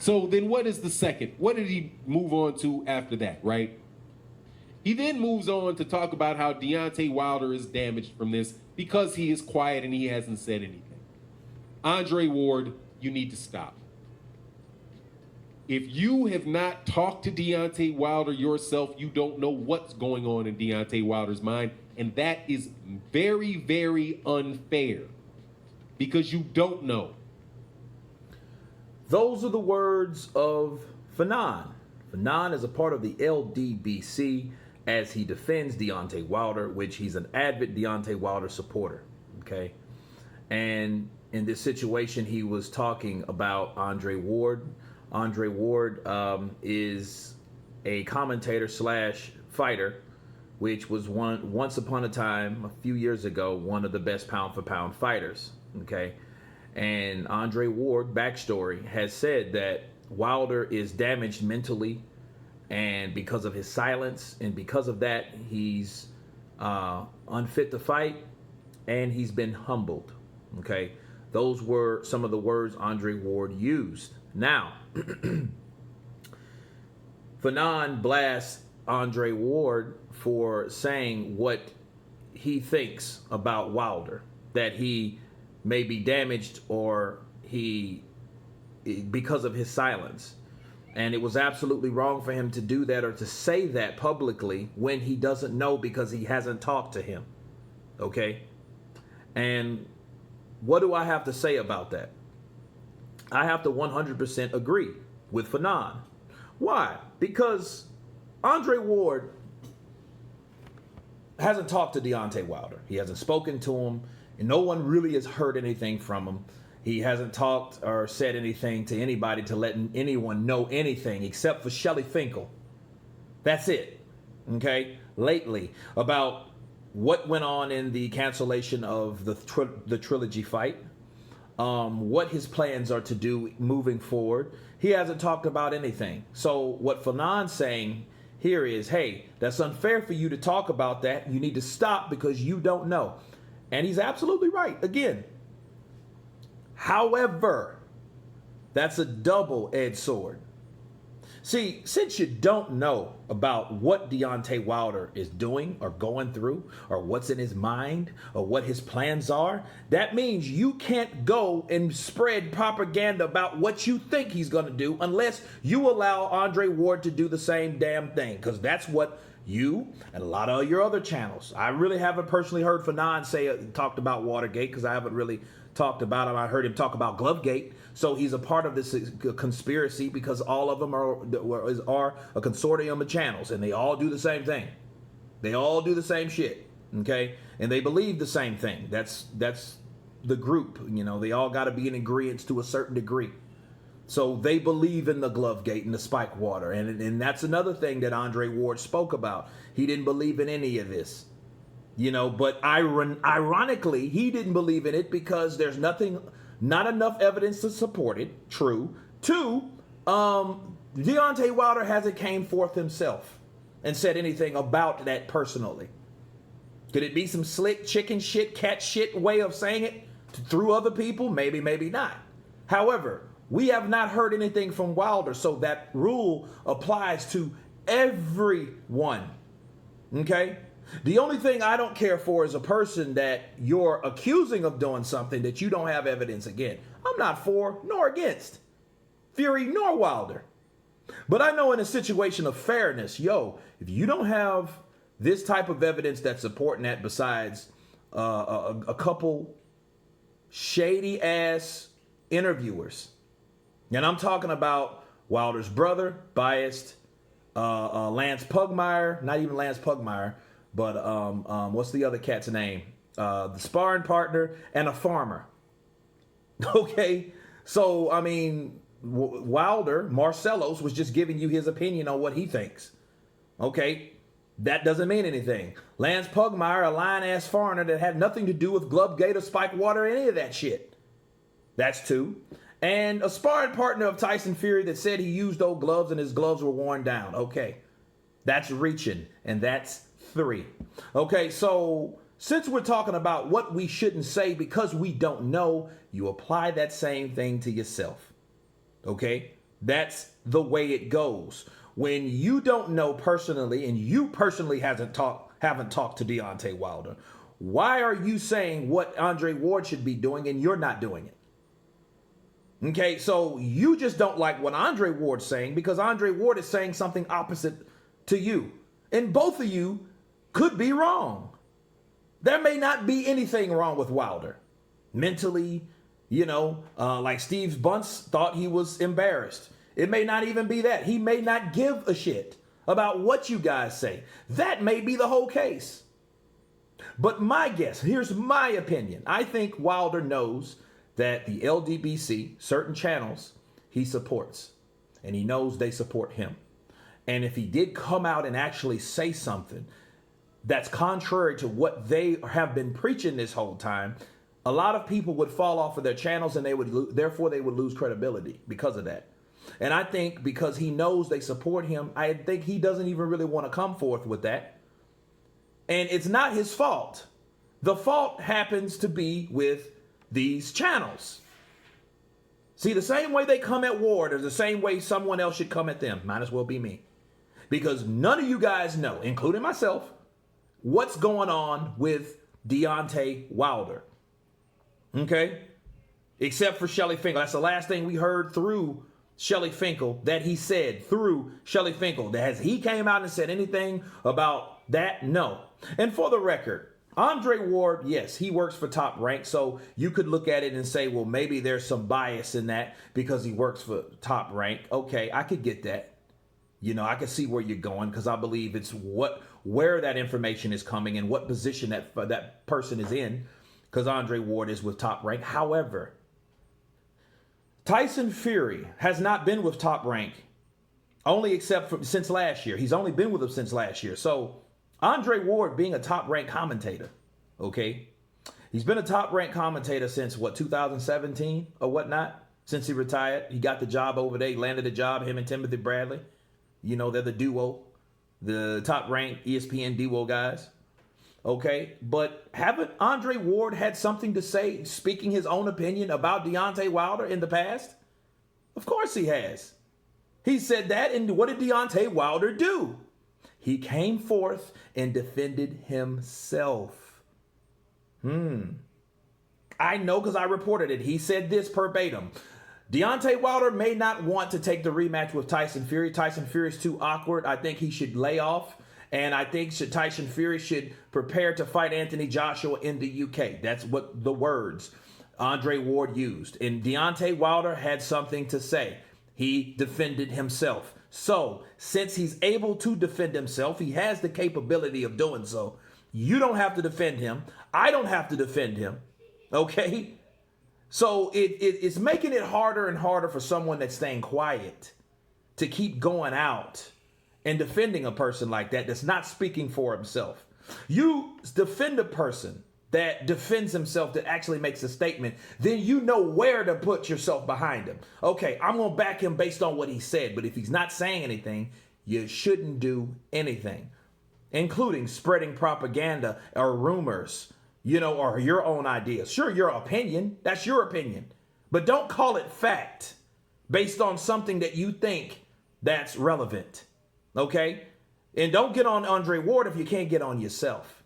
So then what is the second? What did he move on to after that, right? He then moves on to talk about how Deontay Wilder is damaged from this because he is quiet and he hasn't said anything. Andre Ward, you need to stop. If you have not talked to Deontay Wilder yourself, you don't know what's going on in Deontay Wilder's mind. And that is very, very unfair because you don't know. Those are the words of FANNON. FANNON is a part of the Ldbc as he defends Deontay Wilder, which he's an avid Deontay Wilder supporter. Okay. And in this situation, he was talking about Andre Ward. Andre Ward is a commentator slash fighter, which was once upon a time, a few years ago, one of the best pound for pound fighters. Okay. And Andre Ward, backstory, has said that Wilder is damaged mentally, and because of his silence, and because of that, he's unfit to fight, and he's been humbled. Okay. Those were some of the words Andre Ward used. Now, FANNON blasts Andre Ward for saying what he thinks about Wilder, that he may be damaged or because of his silence. And it was absolutely wrong for him to do that or to say that publicly when he doesn't know because he hasn't talked to him. Okay? And what do I have to say about that? I have to 100% agree with FANNON. Why? Because Andre Ward hasn't talked to Deontay Wilder. He hasn't spoken to him, and no one really has heard anything from him. He hasn't talked or said anything to anybody to let anyone know anything except for Shelly Finkel. That's it. Okay? Lately, about what went on in the cancellation of the trilogy fight, what his plans are to do moving forward. He hasn't talked about anything. So what FANNON's saying here is, hey, that's unfair for you to talk about that. You need to stop because you don't know. And he's absolutely right. Again, however, that's a double-edged sword. See, since you don't know about what Deontay Wilder is doing or going through or what's in his mind or what his plans are, that means you can't go and spread propaganda about what you think he's going to do unless you allow Andre Ward to do the same damn thing, because that's what you and a lot of your other channels. I really haven't personally heard FANNON talked about Watergate because I haven't really talked about him. I heard him talk about Glovegate. So he's a part of this conspiracy because all of them are a consortium of channels and they all do the same thing. They all do the same shit. Okay. And they believe the same thing. That's the group. You know, they all got to be in agreement to a certain degree. So they believe in the Glovegate and the spike water. And that's another thing that Andre Ward spoke about. He didn't believe in any of this. You know, but ironically, he didn't believe in it because there's not enough evidence to support it. True. Two, Deontay Wilder hasn't came forth himself and said anything about that personally. Could it be some slick chicken shit, cat shit way of saying it through other people? Maybe, maybe not. However, we have not heard anything from Wilder, so that rule applies to everyone. Okay? The only thing I don't care for is a person that you're accusing of doing something that you don't have evidence against. I'm not for nor against Fury nor Wilder. But I know in a situation of fairness, if you don't have this type of evidence that's supporting that besides a couple shady ass interviewers, and I'm talking about Wilder's brother, biased, Lance Pugmire, not even Lance Pugmire, but what's the other cat's name? The sparring partner and a farmer. Okay, so I mean, Wilder, Marcelos, was just giving you his opinion on what he thinks. Okay, that doesn't mean anything. Lance Pugmire, a lying-ass foreigner that had nothing to do with Glovegate or Spike Water or any of that shit. That's two. And a sparring partner of Tyson Fury that said he used old gloves and his gloves were worn down. Okay, that's reaching, and that's three. Okay, so since we're talking about what we shouldn't say because we don't know, you apply that same thing to yourself. Okay, That's the way it goes. When you don't know personally, and you personally haven't talked to Deontay Wilder, why are you saying what Andre Ward should be doing and you're not doing it? Okay, so you just don't like what Andre Ward's saying because Andre Ward is saying something opposite to you. And both of you could be wrong. There may not be anything wrong with Wilder. Mentally, like Steve Bunce thought he was embarrassed. It may not even be that. He may not give a shit about what you guys say. That may be the whole case. But my guess, here's my opinion. I think Wilder knows that the Ldbc, certain channels, he supports. And he knows they support him. And if he did come out and actually say something that's contrary to what they have been preaching this whole time, a lot of people would fall off of their channels and they would therefore they would lose credibility because of that. And I think because he knows they support him, I think he doesn't even really want to come forth with that. And it's not his fault. The fault happens to be with these channels. See, the same way they come at Ward is the same way someone else should come at them. Might as well be me. Because none of you guys know, including myself, what's going on with Deontay Wilder. Okay? Except for Shelly Finkel. That's the last thing we heard through Shelly Finkel that he said through Shelly Finkel. Has he came out and said anything about that? No. And for the record, Andre Ward, yes, he works for Top Rank. So you could look at it and say, well, maybe there's some bias in that because he works for Top Rank. Okay, I could get that. I could see where you're going because I believe it's where that information is coming and what position that person is in because Andre Ward is with Top Rank. However, Tyson Fury has not been with Top Rank since last year. He's only been with them since last year. So Andre Ward being a Top Rank commentator, okay? He's been a Top Rank commentator since 2017 or whatnot, since he retired. He got the job over there. He landed a job, him and Timothy Bradley. They're the duo, the Top Rank ESPN duo guys. Okay, but haven't Andre Ward had something to say, speaking his own opinion about Deontay Wilder in the past? Of course he has. He said that, and what did Deontay Wilder do? He came forth and defended himself. I know because I reported it. He said this verbatim. Deontay Wilder may not want to take the rematch with Tyson Fury. Tyson Fury is too awkward. I think he should lay off. And I think Tyson Fury should prepare to fight Anthony Joshua in the UK. That's what the words Andre Ward used. And Deontay Wilder had something to say. He defended himself. So, since he's able to defend himself, he has the capability of doing so. You don't have to defend him. I don't have to defend him. Okay? So, it's making it harder and harder for someone that's staying quiet to keep going out and defending a person like that that's not speaking for himself. You defend a person that defends himself, that actually makes a statement, then you know where to put yourself behind him. Okay, I'm going to back him based on what he said, but if he's not saying anything, you shouldn't do anything, including spreading propaganda or rumors, or your own ideas. Sure, your opinion, that's your opinion, but don't call it fact based on something that you think that's relevant. Okay? And don't get on Andre Ward if you can't get on yourself.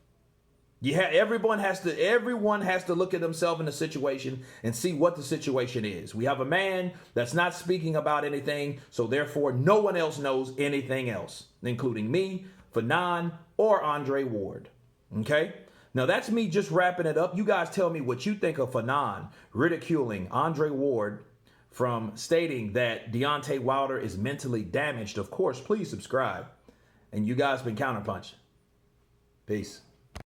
Everyone has to look at themselves in the situation and see what the situation is. We have a man that's not speaking about anything, so therefore no one else knows anything else, including me, FANNON, or Andre Ward. Okay? Now that's me just wrapping it up. You guys tell me what you think of FANNON ridiculing Andre Ward from stating that Deontay Wilder is mentally damaged. Of course, please subscribe. And you guys been Counterpunch. Peace.